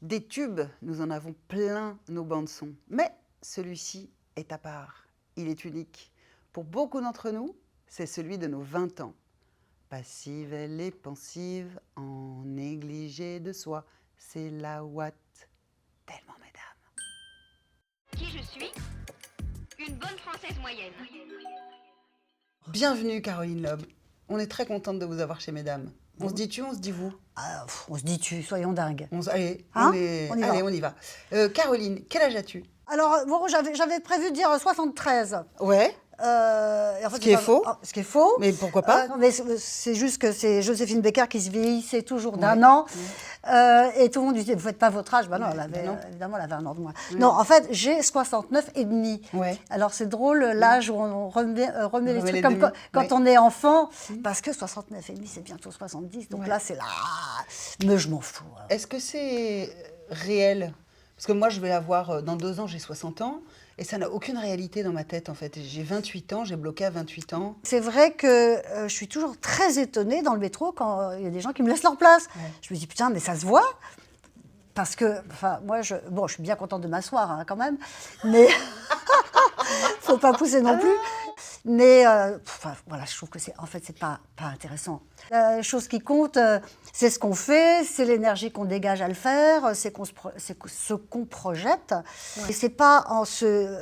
Des tubes, nous en avons plein nos bandes-son. Mais celui-ci est à part. Il est unique. Pour beaucoup d'entre nous, c'est celui de nos 20 ans. Passive, elle est pensive, en négligé de soi. C'est la Watt. Tellement, mesdames. Qui je suis? Une bonne française moyenne. Bienvenue, Caroline Loeb. On est très contente de vous avoir chez Mesdames. On se dit tu, on se dit vous. On se dit tu, soyons dingues. Allez, Hein on y va. Caroline, quel âge as-tu? Alors, bon, j'avais prévu de dire 73. Ouais. En fait, Ce qui est faux. Ce qui est faux. Mais pourquoi pas? Non, mais c'est juste que c'est Joséphine Baker qui se vieillissait toujours d'un Ouais. an. Et tout le monde disait, vous ne faites pas votre âge. Ben non, évidemment, elle avait un an de moins. Non, en fait, j'ai 69 et demi. Ouais. Alors, c'est drôle, l'âge où on remet les trucs les comme demi. quand on est enfant. Parce que 69 et demi, c'est bientôt 70. Donc Ouais. là, c'est là. Mais je m'en fous. Est-ce que c'est réel? Parce que moi, je vais avoir, dans 2 ans, j'ai 60 ans, et ça n'a aucune réalité dans ma tête, en fait. J'ai 28 ans, j'ai bloqué à 28 ans. C'est vrai que je suis toujours très étonnée dans le métro quand il y a des gens qui me laissent leur place. Ouais. Je me dis, putain, mais ça se voit. Parce que, enfin, moi, je suis bien contente de m'asseoir, hein, quand même. Mais faut pas pousser non plus. Mais, voilà, je trouve que c'est pas intéressant. La chose qui compte, c'est ce qu'on fait, c'est l'énergie qu'on dégage à le faire, c'est ce qu'on projette. Ouais. Et c'est pas en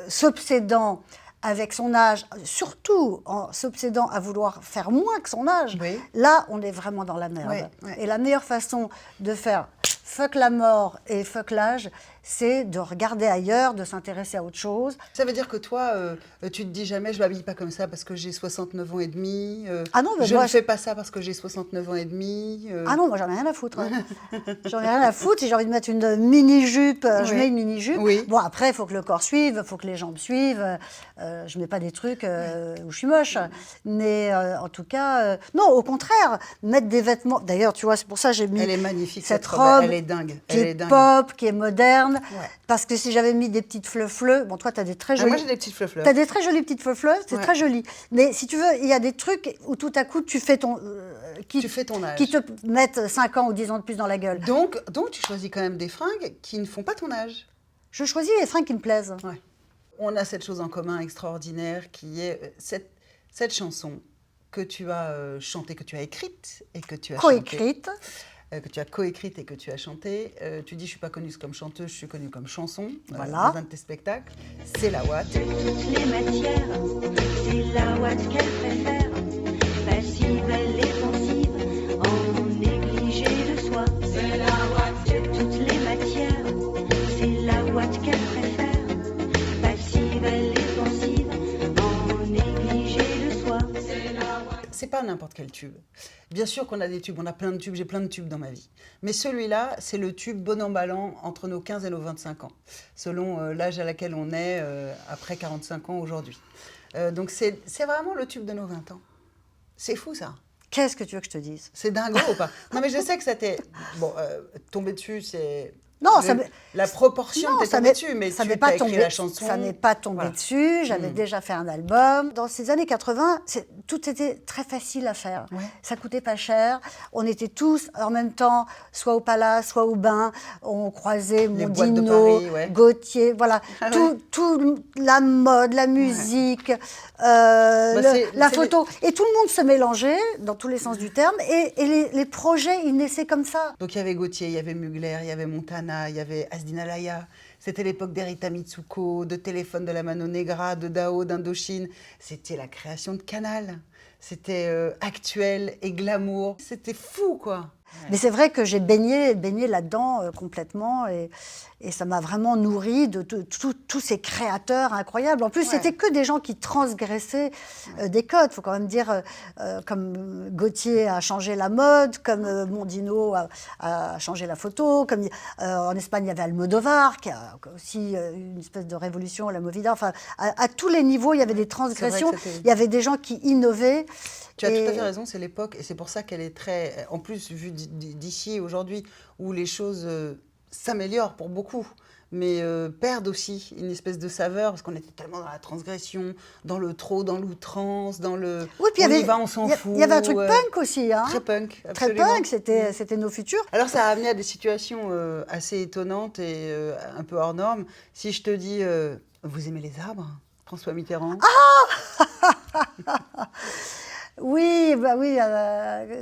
s'obsédant avec son âge, surtout en s'obsédant à vouloir faire moins que son âge, Oui. là, on est vraiment dans la merde. Ouais, ouais. Et la meilleure façon de faire fuck la mort et fuck l'âge, c'est de regarder ailleurs, de s'intéresser à autre chose. Ça veut dire que toi, tu te dis jamais, je m'habille pas comme ça parce que j'ai 69 ans et demi. Ah non, mais je moi, ne fais pas ça parce que j'ai 69 ans et demi. Ah non, moi j'en ai rien à foutre. Hein. J'en ai rien à foutre. Si j'ai envie de mettre une mini-jupe, je mets une mini-jupe. Oui. Bon, après, il faut que le corps suive, il faut que les jambes suivent. Je mets pas des trucs où je suis moche. Mais en tout cas, non, au contraire, mettre des vêtements. D'ailleurs, tu vois, c'est pour ça que j'ai mis Elle est magnifique, cette robe. robe. Elle est dingue. Qui Elle est est dingue. pop, qui est moderne. Ouais. Parce que si j'avais mis des petites fleu-fleu, bon, toi, tu as des très Ah, jolies. moi, j'ai des petites fleurs. T'as des très jolies petites fleu-fleu, c'est Ouais. très joli. Mais si tu veux, il y a des trucs où tout à coup, tu fais ton. Tu fais ton âge. Qui te mettent 5 ans ou 10 ans de plus dans la gueule. Donc, tu choisis quand même des fringues qui ne font pas ton âge. Je choisis les fringues qui me plaisent. Ouais. On a cette chose en commun extraordinaire qui est cette chanson que tu as chantée, que tu as écrite et que tu as Coécrite. chantée. Que tu as coécrite et que tu as chanté. Tu dis, je ne suis pas connue comme chanteuse, je suis connue comme chanson. Voilà. Dans un de tes spectacles. C'est la Watt. Toutes les matières, c'est la Watt qu'elle préfère. Passive, elle est pensive, en négligé de soi. C'est la Watt. De toutes les matières, c'est la Watt qu'elle préfère. Passive, elle est pensive, en négligé de soi. C'est la Watt. C'est pas n'importe quel tube. Bien sûr qu'on a des tubes, on a plein de tubes, j'ai plein de tubes dans ma vie. Mais celui-là, c'est le tube bon emballant entre nos 15 et nos 25 ans, selon l'âge à laquelle on est après 45 ans aujourd'hui. Donc c'est vraiment le tube de nos 20 ans. C'est fou ça. Qu'est-ce que tu veux que je te dise? C'est dingo ou pas? Non mais je sais que ça t'est... Bon, tomber dessus, c'est... Non, ça m'est- La proportion Non, t'es ça tombé m'est- dessus, mais ça tu m'est as pas écrit tombé, la chanson. ça n'est pas tombé Voilà. dessus. J'avais déjà fait un album. Dans ces années 80, tout était très facile à faire. Ouais. Ça coûtait pas cher. On était tous en même temps, soit au Palace, soit au Bain. On croisait Les boîtes de Mondino, Paris, ouais. Gauthier, voilà. Ah ouais. Tout la mode, la musique, c'est la les- photo. Et tout le monde se mélangeait dans tous les sens du terme. Et les projets, ils naissaient comme ça. Donc il y avait Gauthier, il y avait Mugler, il y avait Montana, il y avait Asdina Laya. C'était l'époque d'Erita Mitsuko, de Téléphone de la Mano Negra, de Dao, d'Indochine. C'était la création de Canal. C'était actuel et glamour. C'était fou, quoi. Mais c'est vrai que j'ai baigné là-dedans complètement et ça m'a vraiment nourri de tous ces créateurs incroyables. En plus, Ouais. c'était que des gens qui transgressaient des codes. Il faut quand même dire, comme Gauthier a changé la mode, comme Mondino a changé la photo, comme en Espagne, il y avait Almodovar, qui a aussi une espèce de révolution, la Movida. Enfin, à tous les niveaux, il y avait des transgressions. c'était- Il y avait des gens qui innovaient. Tu as Et- tout à fait raison, c'est l'époque, et c'est pour ça qu'elle est très... En plus, vu d'ici, aujourd'hui, où les choses s'améliorent pour beaucoup, mais perdent aussi une espèce de saveur, parce qu'on était tellement dans la transgression, dans le trop, dans l'outrance, dans le Oui, puis on y va, on s'en il y fout. avait un truc punk aussi, hein. Très punk, Très absolument. punk, c'était nos futurs. Alors ça a amené à des situations assez étonnantes et un peu hors normes. Si je te dis, vous aimez les arbres, François Mitterrand? Oui, bah oui,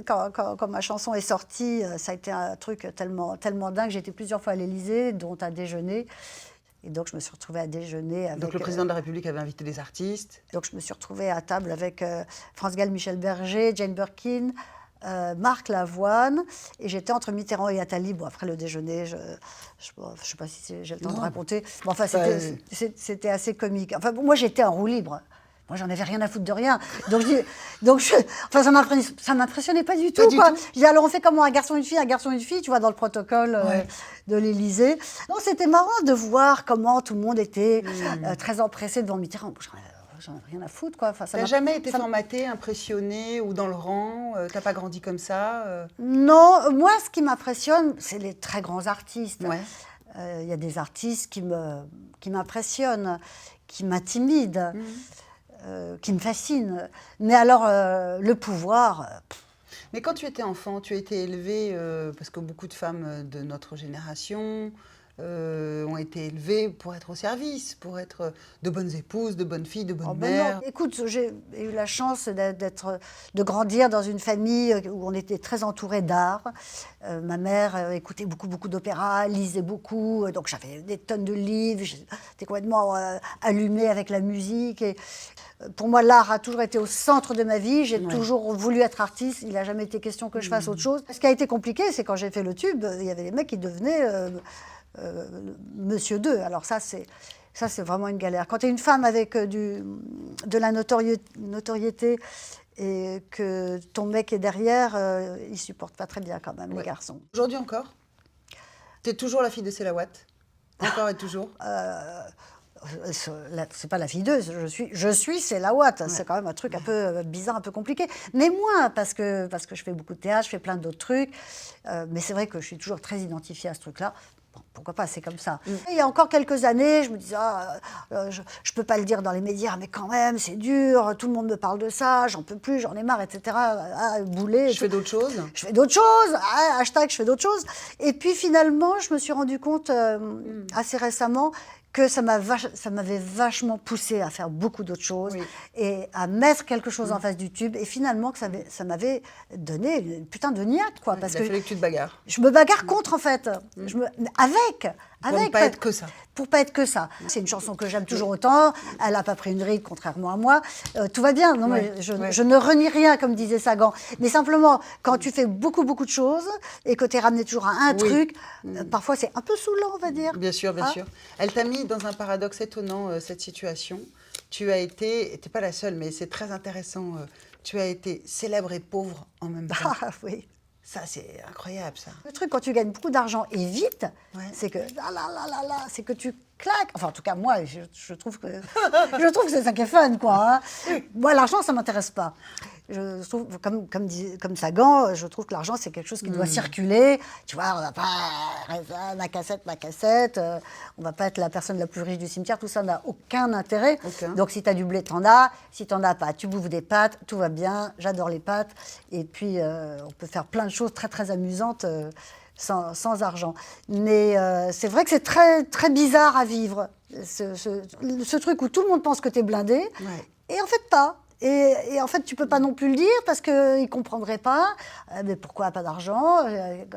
quand ma chanson est sortie, ça a été un truc tellement, tellement dingue. J'ai été plusieurs fois à l'Élysée, dont à déjeuner. Et donc, je me suis retrouvée à déjeuner avec... Donc le président de la République avait invité des artistes. donc, je me suis retrouvée à table avec France Gall, Michel Berger, Jane Birkin, Marc Lavoine. Et j'étais entre Mitterrand et Attali. Bon, après le déjeuner, je ne sais pas si j'ai le temps de Non. raconter. Bon, enfin, Bah, c'était assez comique. Enfin, moi, j'étais en roue libre. Moi, j'en avais rien à foutre de rien. Enfin, ça m'impressionnait pas du tout, Pas du quoi. tout. Je dis, alors, on fait comment un garçon, une fille, tu vois, dans le protocole Ouais. de l'Élysée. Non, c'était marrant de voir comment tout le monde était très empressé devant Mitterrand. J'en avais rien à foutre, quoi. Enfin, T'as jamais été formaté, impressionné ou dans le rang? T'as pas grandi comme ça? Non, moi, ce qui m'impressionne, c'est les très grands artistes. Ouais. Il y a des artistes qui m'impressionnent, qui m'intimident, qui me fascinent. Mais alors, le pouvoir... Mais quand tu étais enfant, tu as été élevée, parce que beaucoup de femmes de notre génération ont été élevées pour être au service, pour être de bonnes épouses, de bonnes filles, de bonnes Oh ben non. mères. Écoute, j'ai eu la chance de grandir dans une famille où on était très entouré d'art. Ma mère écoutait beaucoup d'opéra, lisait beaucoup, donc j'avais des tonnes de livres, j'étais complètement allumée avec la musique. Et pour moi, l'art a toujours été au centre de ma vie. J'ai toujours voulu être artiste. Il n'a jamais été question que je fasse autre chose. Ce qui a été compliqué, c'est quand j'ai fait le tube, il y avait des mecs qui devenaient Monsieur 2. Alors ça, c'est vraiment une galère. Quand tu es une femme avec de la notoriété et que ton mec est derrière, il ne supporte pas très bien quand même, les garçons. Aujourd'hui encore? Tu es toujours la fille de Selawat? Encore et toujours? C'est pas la fille d'eux, je suis Selawat. C'est quand même un truc un peu bizarre, un peu compliqué. Mais moi, parce que je fais beaucoup de théâtre, je fais plein d'autres trucs. Mais c'est vrai que je suis toujours très identifiée à ce truc-là. Bon, pourquoi pas, c'est comme ça. Il y a encore quelques années, je me disais, je peux pas le dire dans les médias, mais quand même, c'est dur, tout le monde me parle de ça, j'en peux plus, j'en ai marre, etc. Boulet. Je fais d'autres choses? Je fais d'autres choses, hashtag je fais d'autres choses. Et puis finalement, je me suis rendu compte assez récemment que ça m'avait vachement poussée à faire beaucoup d'autres choses et à mettre quelque chose en face du tube. Et finalement, que ça m'avait donné une putain de niaque, quoi. Parce Il a fallu que tu te bagarres. je me bagarre contre, en fait. Pour ne pas être que ça. Pour pas être que ça. C'est une chanson que j'aime toujours autant. Elle n'a pas pris une ride, contrairement à moi. Tout va bien. Non, mais je ne renie rien, comme disait Sagan. Mais simplement, quand tu fais beaucoup de choses et que tu es ramené toujours à un truc, parfois c'est un peu saoulant, on va dire. Bien sûr, bien sûr. Elle t'a mis dans un paradoxe étonnant, cette situation. Tu as été, t'es pas la seule, mais c'est très intéressant, tu as été célèbre et pauvre en même temps. Ah oui. Ça, c'est incroyable, ça. Le truc, quand tu gagnes beaucoup d'argent et vite, c'est que c'est que tu claques. Enfin, en tout cas, moi, je trouve que c'est ça qui est fun, quoi. Hein. Moi, l'argent, ça m'intéresse pas. Je trouve, comme Sagan, je trouve que l'argent, c'est quelque chose qui doit circuler. Tu vois, on va pas ma cassette. On va pas être la personne la plus riche du cimetière. Tout ça n'a aucun intérêt. Donc, si tu as du blé, t'en as. Si t'en as pas, tu bouffes des pâtes. Tout va bien. J'adore les pâtes. Et puis, on peut faire plein de choses très amusantes sans argent. Mais c'est vrai que c'est très bizarre à vivre. Ce truc où tout le monde pense que tu es blindé. Et en fait, pas. Et en fait, tu peux pas non plus le dire parce qu'ils ne comprendraient pas. Mais pourquoi pas d'argent? Elle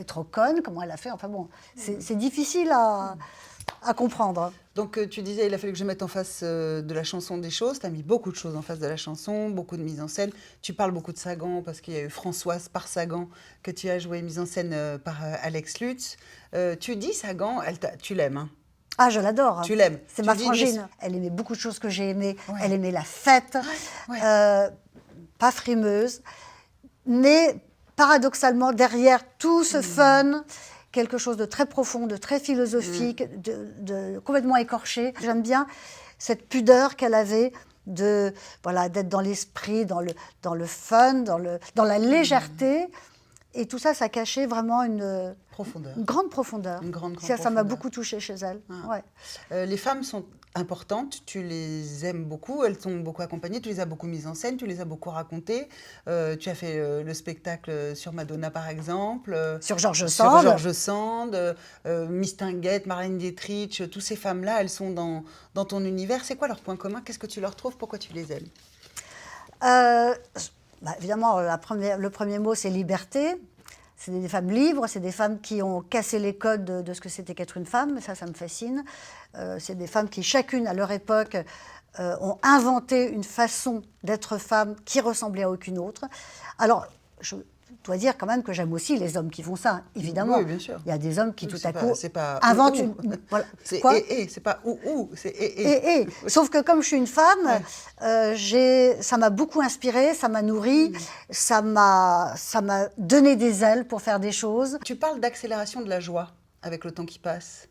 est trop conne, comment elle a fait? Enfin bon, c'est difficile à comprendre. Donc tu disais, il a fallu que je mette en face de la chanson des choses. Tu as mis beaucoup de choses en face de la chanson, beaucoup de mise en scène. Tu parles beaucoup de Sagan parce qu'il y a eu Françoise par Sagan que tu as joué mise en scène par Alex Lutz. Tu dis Sagan, tu l'aimes, hein? Ah, je l'adore. Tu l'aimes. C'est ma frangine. Elle aimait beaucoup de choses que j'ai aimées. Elle aimait la fête, pas frimeuse. Mais paradoxalement, derrière tout ce fun, quelque chose de très profond, de très philosophique, de complètement écorché. J'aime bien cette pudeur qu'elle avait d'être dans l'esprit, dans le fun, dans la légèreté. Et tout ça, ça cachait vraiment Profondeur. une grande profondeur. Une grande Ça m'a profondeur. beaucoup touchée chez elle. Ah. Ouais. Les femmes sont importantes, tu les aimes beaucoup, elles t'ont beaucoup accompagnées, tu les as beaucoup mises en scène, tu les as beaucoup racontées. Tu as fait le spectacle sur Madonna, par exemple. Sur George Sur Sand. George Sand, Miss Tinguette, Marlène Dietrich, toutes ces femmes-là, elles sont dans ton univers. C'est quoi leur point commun? Qu'est-ce que tu leur trouves? Pourquoi tu les aimes? Évidemment, le premier mot, c'est liberté. C'est des femmes libres, c'est des femmes qui ont cassé les codes de ce que c'était qu'être une femme. Ça me fascine. C'est des femmes qui, chacune, à leur époque, ont inventé une façon d'être femme qui ressemblait à aucune autre. Alors, je dois dire quand même que j'aime aussi les hommes qui font ça, évidemment. Oui, bien sûr. Il y a des hommes qui, Oui, tout à coup, c'est pas inventent ou. Voilà. C'est Quoi c'est pas ou, c'est et. Sauf que comme je suis une femme, Ouais. ça m'a beaucoup inspirée, ça m'a nourrie, ça m'a donné des ailes pour faire des choses. Tu parles d'accélération de la joie avec le temps qui passe.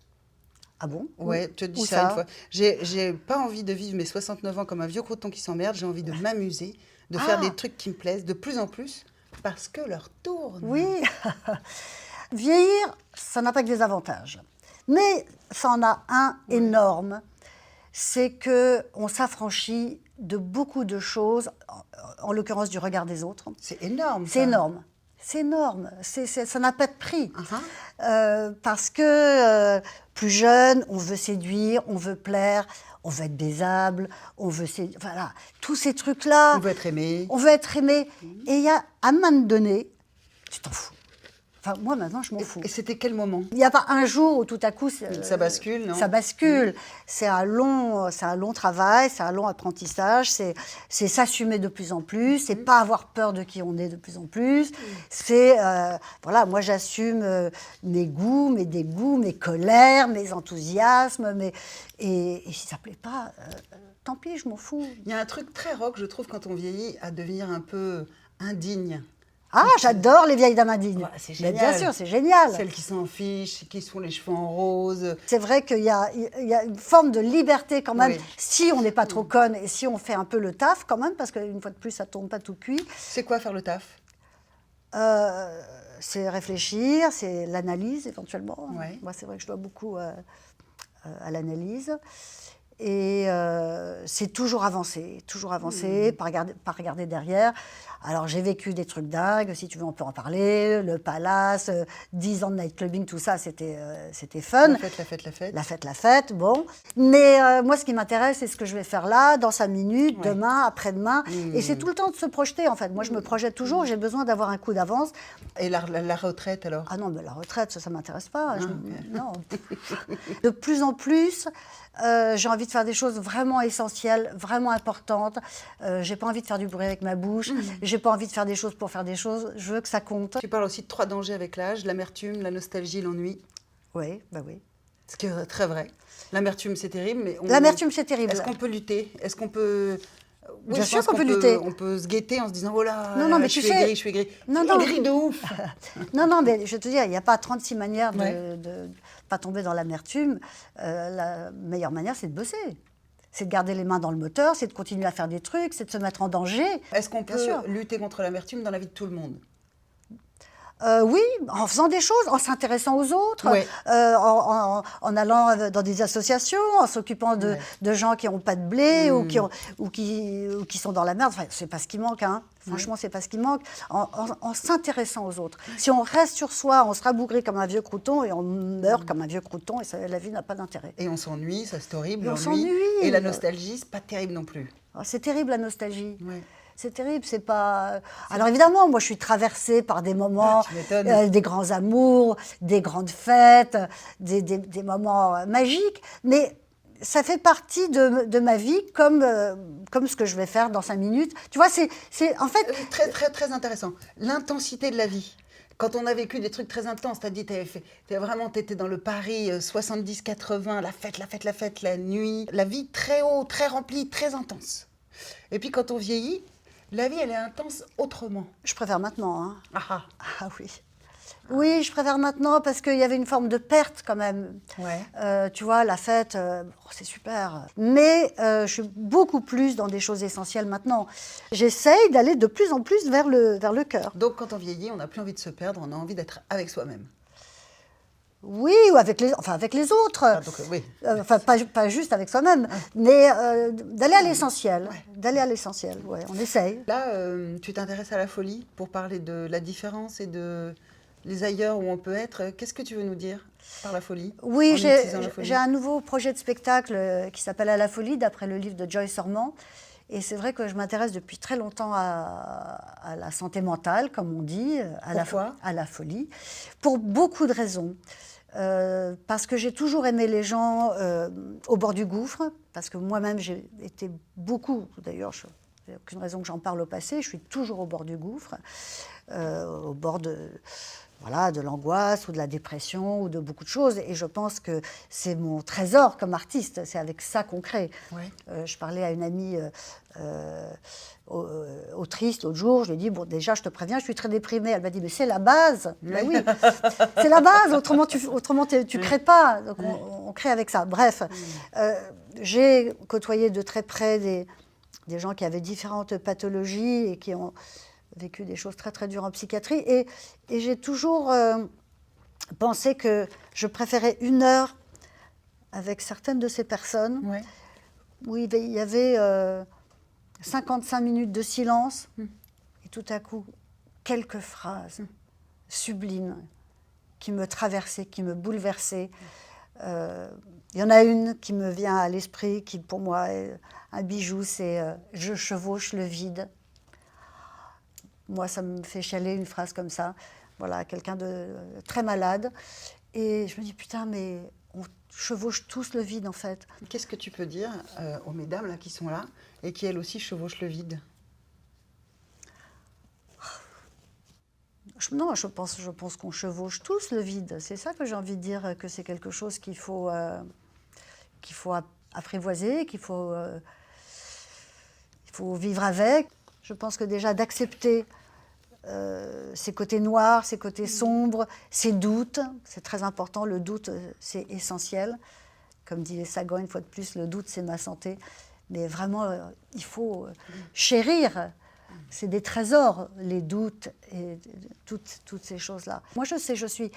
Ah bon? Ouais, tu te dis Où ça une fois. J'ai pas envie de vivre mes 69 ans comme un vieux croton qui s'emmerde. J'ai envie de m'amuser, de faire des trucs qui me plaisent de plus en plus parce que l'heure tourne. Oui. Vieillir, ça n'a pas que des avantages. Mais ça en a un énorme, c'est qu'on s'affranchit de beaucoup de choses, en l'occurrence du regard des autres. C'est énorme. C'est ça. énorme. C'est énorme. Ça n'a pas de prix. Uh-huh. Parce que plus jeune, on veut séduire, on veut plaire, on veut être baisable, on veut voilà, tous ces trucs-là. On veut être aimé. On veut être aimé. Et il y a à un moment donné, tu t'en fous. Enfin, moi, maintenant, je m'en fous. Et c'était quel moment? Il n'y a pas un jour où tout à coup... Ça bascule, non? Ça bascule. C'est un long travail, c'est un long apprentissage, c'est s'assumer de plus en plus, c'est pas avoir peur de qui on est de plus en plus. C'est, voilà, moi j'assume mes goûts, mes dégoûts, mes colères, mes enthousiasmes, et si ça plaît pas, tant pis, je m'en fous. Il y a un truc très rock, je trouve, quand on vieillit, à devenir un peu indigne. Ah, j'adore les vieilles dames indignes. Voilà, c'est Mais génial. bien sûr, c'est génial. Celles qui s'en fichent, qui se font les cheveux en rose. C'est vrai qu'il y a une forme de liberté quand même, Oui. si on n'est pas trop conne et si on fait un peu le taf quand même, parce qu'une fois de plus, ça ne tombe pas tout cuit. C'est quoi faire le taf? C'est réfléchir, c'est l'analyse éventuellement. Ouais. Moi, c'est vrai que je dois beaucoup à l'analyse. Et c'est toujours avancer, pas regarder derrière. Alors, j'ai vécu des trucs dingues, si tu veux, on peut en parler. Le Palace, 10 ans de nightclubbing, tout ça, c'était fun. La fête, bon. Mais moi, ce qui m'intéresse, c'est ce que je vais faire là, dans 5 minutes, Ouais. demain, après-demain. Et c'est tout le temps de se projeter, en fait. Moi, je me projette toujours, j'ai besoin d'avoir un coup d'avance. Et la retraite, alors? Ah non, mais la retraite, ça ne m'intéresse pas. Ah, Non. De plus en plus, j'ai envie de faire des choses vraiment essentielles, vraiment importantes. J'ai pas envie de faire du bruit avec ma bouche. J'ai pas envie de faire des choses pour faire des choses. Je veux que ça compte. Tu parles aussi de 3 dangers avec l'âge, l'amertume, la nostalgie, l'ennui. Oui, bah oui. Ce qui est très vrai. L'amertume, c'est terrible, mais L'amertume, c'est terrible. Est-ce qu'on peut lutter? Est-ce qu'on peut... Oui, Bien je sûr pense qu'on peut lutter. On peut se guetter en se disant, oh là, Non, non, mais je tu suis sais- aigri, je suis aigri. Non, Tu non. es aigri de ouf. Non, mais je vais te dire, il n'y a pas 36 manières Ouais. de pas tomber dans l'amertume. La meilleure manière, c'est de bosser. C'est de garder les mains dans le moteur, c'est de continuer à faire des trucs, c'est de se mettre en danger. Est-ce qu'on Bien peut sûr. lutter contre l'amertume dans la vie de tout le monde? Oui, en faisant des choses, en s'intéressant aux autres, Ouais. en allant dans des associations, en s'occupant Ouais. de gens qui n'ont pas de blé ou qui sont dans la merde. Enfin, c'est pas ce qui manque, hein. Franchement, c'est pas ce qui manque. En s'intéressant aux autres. Si on reste sur soi, on se rabougrit comme un vieux crouton et on meurt comme un vieux crouton et la vie n'a pas d'intérêt. Et on s'ennuie, ça c'est horrible, Et on l'ennui. s'ennuie. Et la nostalgie, c'est pas terrible non plus. Oh, c'est terrible la nostalgie. Ouais. C'est terrible, c'est pas... Alors évidemment, moi je suis traversée par des moments, Ah, tu m'étonnes. des grands amours, des grandes fêtes, des moments magiques, mais ça fait partie de ma vie comme ce que je vais faire dans 5 minutes. Tu vois, c'est en fait... Très, très, très intéressant. L'intensité de la vie. Quand on a vécu des trucs très intenses, t'as dit, t'étais dans le Paris 70-80, la fête, la nuit, la vie très haut, très remplie, très intense. Et puis quand on vieillit, la vie, elle est intense autrement. Je préfère maintenant, hein. Ah ah. Ah oui. Oui, je préfère maintenant parce qu'il y avait une forme de perte quand même. Ouais. Tu vois, la fête, c'est super. Mais je suis beaucoup plus dans des choses essentielles maintenant. J'essaye d'aller de plus en plus vers le cœur. Donc, quand on vieillit, on n'a plus envie de se perdre, on a envie d'être avec soi-même. Oui, ou avec les autres. Ah, donc, oui. Enfin, pas juste avec soi-même, mais d'aller à l'essentiel. D'aller à l'essentiel, ouais, on essaye. Là, tu t'intéresses à la folie pour parler de la différence et de les ailleurs où on peut être. Qu'est-ce que tu veux nous dire par la folie? Oui, en utilisant la folie j'ai un nouveau projet de spectacle qui s'appelle À la folie, d'après le livre de Joyce Ormand. Et c'est vrai que je m'intéresse depuis très longtemps à la santé mentale, comme on dit, Pourquoi à la folie, pour beaucoup de raisons. Parce que j'ai toujours aimé les gens au bord du gouffre, parce que moi-même j'ai été beaucoup, d'ailleurs, il n'y a aucune raison que j'en parle au passé, je suis toujours au bord du gouffre, au bord de l'angoisse ou de la dépression ou de beaucoup de choses. Et je pense que c'est mon trésor comme artiste, c'est avec ça qu'on crée. Ouais. Je parlais à une amie autrice l'autre jour, je lui ai dit, bon, déjà, je te préviens, je suis très déprimée. Elle m'a dit, mais c'est la base. Ben oui, c'est la base, autrement tu crées pas. Donc on crée avec ça. Bref, j'ai côtoyé de très près des gens qui avaient différentes pathologies et qui ont vécu des choses très très dures en psychiatrie. Et j'ai toujours pensé que je préférais 1 heure avec certaines de ces personnes, Ouais. où il y avait 55 minutes de silence, et tout à coup, quelques phrases sublimes qui me traversaient, qui me bouleversaient. Il y en a une qui me vient à l'esprit, qui pour moi est un bijou, c'est « Je chevauche le vide ». Moi, ça me fait chialer une phrase comme ça. Voilà, quelqu'un de très malade. Et je me dis, putain, mais on chevauche tous le vide, en fait. Qu'est-ce que tu peux dire aux mesdames là, qui sont là et qui, elles aussi, chevauchent le vide? Non, je pense qu'on chevauche tous le vide. C'est ça que j'ai envie de dire, que c'est quelque chose qu'il faut apprivoiser, il faut vivre avec. Je pense que déjà d'accepter ses côtés noirs, ses côtés sombres, ses doutes, c'est très important. Le doute, c'est essentiel. Comme dit Sagan, une fois de plus, le doute, c'est ma santé. Mais vraiment, il faut chérir. C'est des trésors, les doutes et toutes ces choses-là. Moi, je sais, je suis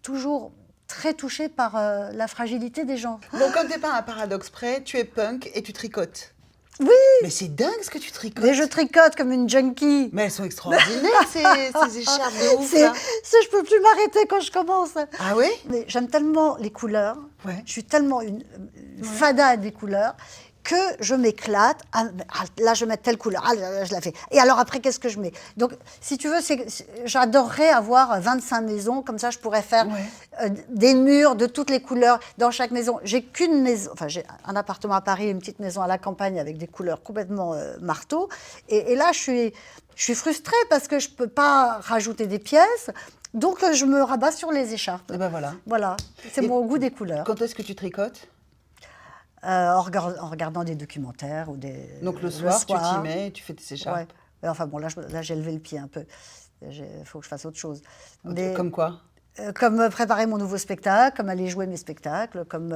toujours très touchée par la fragilité des gens. Donc, comme t'es pas un paradoxe près, tu es punk et tu tricotes. Oui, Mais c'est dingue ce que tu tricotes. mais je tricote comme une junkie. Mais elles sont extraordinaires, ces écharpes de ouf, là. Je peux plus m'arrêter quand je commence. Ah oui? Mais j'aime tellement les couleurs, Ouais. je suis tellement une fada des couleurs, que je m'éclate. Là, je mets telle couleur, je la fais. Et alors après, qu'est-ce que je mets? Donc, si tu veux, j'adorerais avoir 25 maisons, comme ça je pourrais faire des murs de toutes les couleurs dans chaque maison. J'ai qu'une maison, enfin j'ai un appartement à Paris, une petite maison à la campagne avec des couleurs complètement marteau. Et là, je suis frustrée parce que je ne peux pas rajouter des pièces. Donc, je me rabats sur les écharpes. Et ben voilà. Voilà, c'est mon goût des couleurs. Quand est-ce que tu tricotes? En regardant des documentaires ou des. Donc le soir, tu t'y mets et tu fais tes écharpes. Ouais. Mais enfin bon, là j'ai levé le pied un peu. Il faut que je fasse autre chose. Mais, Comme quoi? comme préparer mon nouveau spectacle, comme aller jouer mes spectacles, comme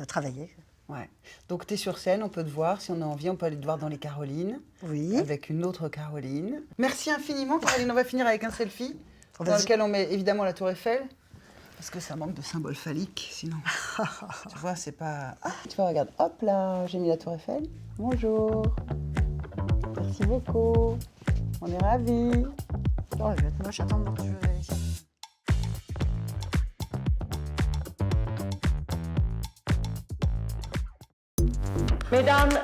travailler. Ouais. Donc tu es sur scène, on peut te voir. Si on a envie, on peut aller te voir dans les Carolines. Oui. Avec une autre Caroline. Merci infiniment, Caroline. On va finir avec un selfie dans Vas-y. lequel on met évidemment la Tour Eiffel. Parce que ça manque de symbole phallique, sinon. Tu vois, c'est pas... Ah, tu vois, regarde, hop là, j'ai mis la Tour Eiffel. Bonjour. Merci beaucoup. On est ravis. Oh, je vais être moche, attends, je vais vérifier. Mesdames